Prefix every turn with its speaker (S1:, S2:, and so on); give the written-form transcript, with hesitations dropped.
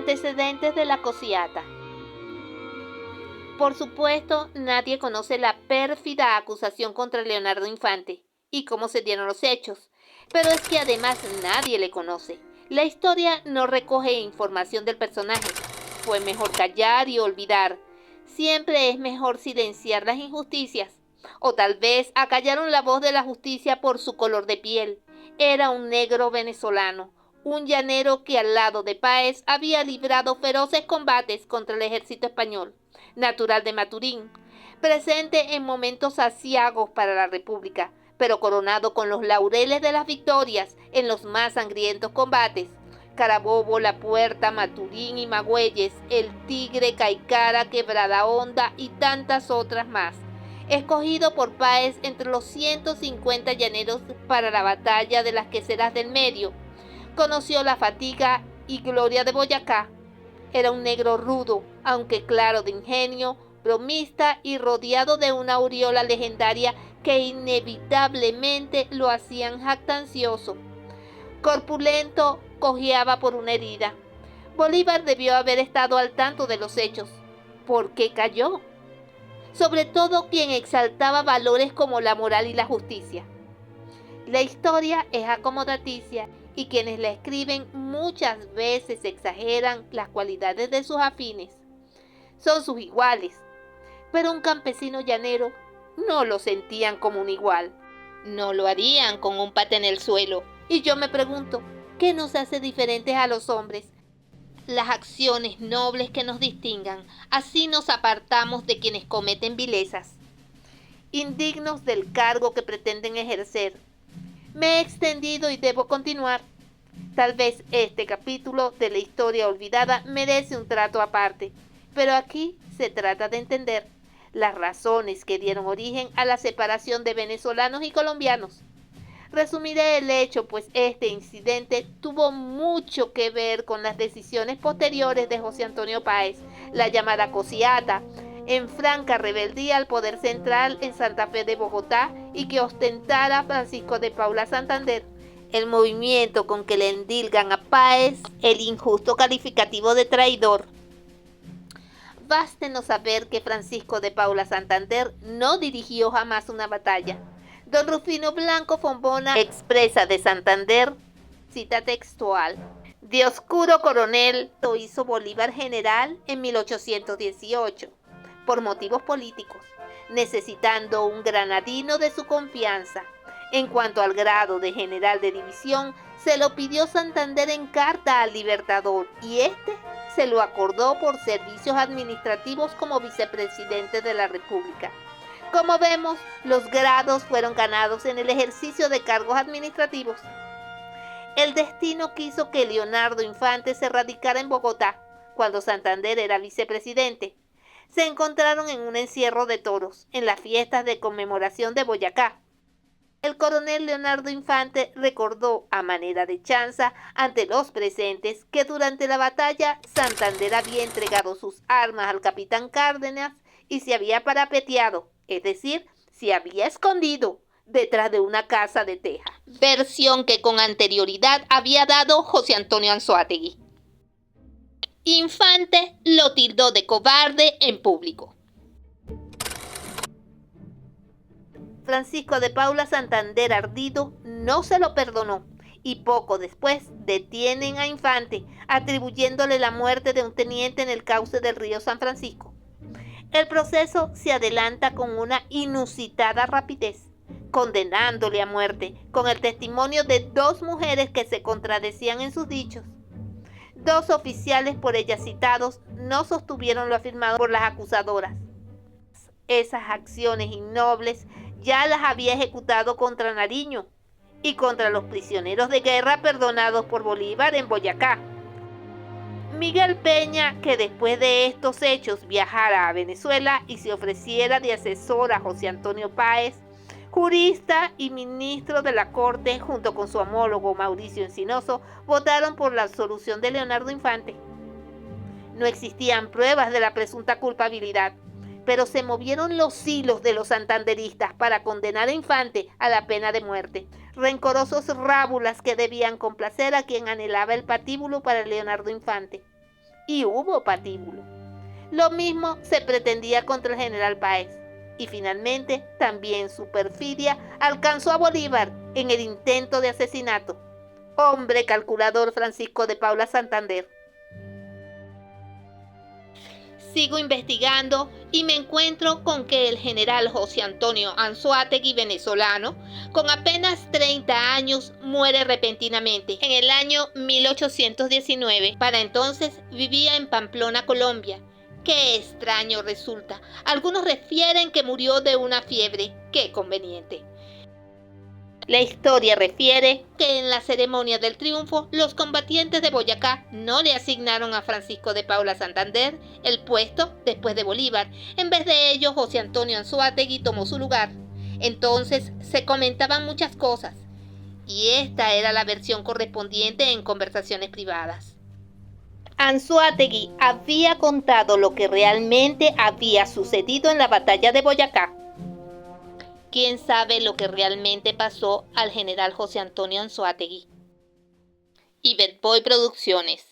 S1: Antecedentes de la Cosiata. Por supuesto, nadie conoce la pérfida acusación contra Leonardo Infante y cómo se dieron los hechos, pero es que además nadie le conoce. La historia no recoge información del personaje. Fue mejor callar y olvidar. Siempre es mejor silenciar las injusticias. O tal vez acallaron la voz de la justicia por su color de piel. Era un negro venezolano, un llanero que al lado de Páez había librado feroces combates contra el ejército español, natural de Maturín, presente en momentos aciagos para la República, pero coronado con los laureles de las victorias en los más sangrientos combates. Carabobo, La Puerta, Maturín y Magüeyes, El Tigre, Caicara, Quebrada Honda y tantas otras más. Escogido por Páez entre los 150 llaneros para la batalla de las Queseras del Medio, conoció la fatiga y gloria de Boyacá. Era un negro rudo, aunque claro de ingenio, bromista y rodeado de una aureola legendaria que inevitablemente lo hacían jactancioso. Corpulento, cojeaba por una herida. Bolívar debió haber estado al tanto de los hechos. ¿Por qué cayó? Sobre todo quien exaltaba valores como la moral y la justicia. La historia es acomodaticia y quienes la escriben muchas veces exageran las cualidades de sus afines. Son sus iguales, pero un campesino llanero no lo sentían como un igual. No lo harían con un pate en el suelo. Y yo me pregunto, ¿qué nos hace diferentes a los hombres? Las acciones nobles que nos distingan, así nos apartamos de quienes cometen vilezas, indignos del cargo que pretenden ejercer. Me he extendido y debo continuar. Tal vez este capítulo de la historia olvidada merece un trato aparte, pero aquí se trata de entender las razones que dieron origen a la separación de venezolanos y colombianos. Resumiré el hecho, pues este incidente tuvo mucho que ver con las decisiones posteriores de José Antonio Páez, la llamada Cosiata, en franca rebeldía al poder central en Santa Fe de Bogotá y que ostentara Francisco de Paula Santander, el movimiento con que le endilgan a Páez el injusto calificativo de traidor. Bástenos saber que Francisco de Paula Santander no dirigió jamás una batalla. Don Rufino Blanco Fombona expresa de Santander, cita textual: de oscuro coronel lo hizo Bolívar general en 1818, por motivos políticos, necesitando un granadino de su confianza. En cuanto al grado de general de división, se lo pidió Santander en carta al Libertador y este se lo acordó por servicios administrativos como vicepresidente de la República. Como vemos, los grados fueron ganados en el ejercicio de cargos administrativos. El destino quiso que Leonardo Infante se radicara en Bogotá, cuando Santander era vicepresidente. Se encontraron en un encierro de toros, en las fiestas de conmemoración de Boyacá. El coronel Leonardo Infante recordó a manera de chanza ante los presentes que durante la batalla Santander había entregado sus armas al capitán Cárdenas y se había parapeteado, es decir, se había escondido detrás de una casa de teja, versión que con anterioridad había dado José Antonio Anzoátegui. Infante lo tildó de cobarde en público. Francisco de Paula Santander, ardido, no se lo perdonó y poco después detienen a Infante, atribuyéndole la muerte de un teniente en el cauce del río San Francisco. El proceso se adelanta con una inusitada rapidez, condenándole a muerte, con el testimonio de dos mujeres que se contradecían en sus dichos. Dos oficiales por ellas citados no sostuvieron lo afirmado por las acusadoras. Esas acciones innobles ya las había ejecutado contra Nariño y contra los prisioneros de guerra perdonados por Bolívar en Boyacá. Miguel Peña, que después de estos hechos viajara a Venezuela y se ofreciera de asesor a José Antonio Páez, jurista y ministro de la Corte, junto con su homólogo Mauricio Encinoso, votaron por la absolución de Leonardo Infante. No existían pruebas de la presunta culpabilidad, pero se movieron los hilos de los santanderistas para condenar a Infante a la pena de muerte, rencorosos rábulas que debían complacer a quien anhelaba el patíbulo para Leonardo Infante. y hubo patíbulo. Lo mismo se pretendía contra el general Páez, y finalmente también su perfidia alcanzó a Bolívar en el intento de asesinato. Hombre calculador Francisco de Paula Santander. Sigo investigando y me encuentro con que el general José Antonio Anzoátegui, venezolano, con apenas 30 años, muere repentinamente en el año 1819. Para entonces vivía en Pamplona, Colombia. Qué extraño resulta. Algunos refieren que murió de una fiebre. Qué conveniente. La historia refiere que en la ceremonia del triunfo, los combatientes de Boyacá no le asignaron a Francisco de Paula Santander el puesto después de Bolívar. En vez de ello, José Antonio Anzoátegui tomó su lugar. Entonces se comentaban muchas cosas, y esta era la versión correspondiente en conversaciones privadas. Anzoátegui había contado lo que realmente había sucedido en la batalla de Boyacá. ¿Quién sabe lo que realmente pasó al general José Antonio Anzoátegui? Ibetboy Producciones.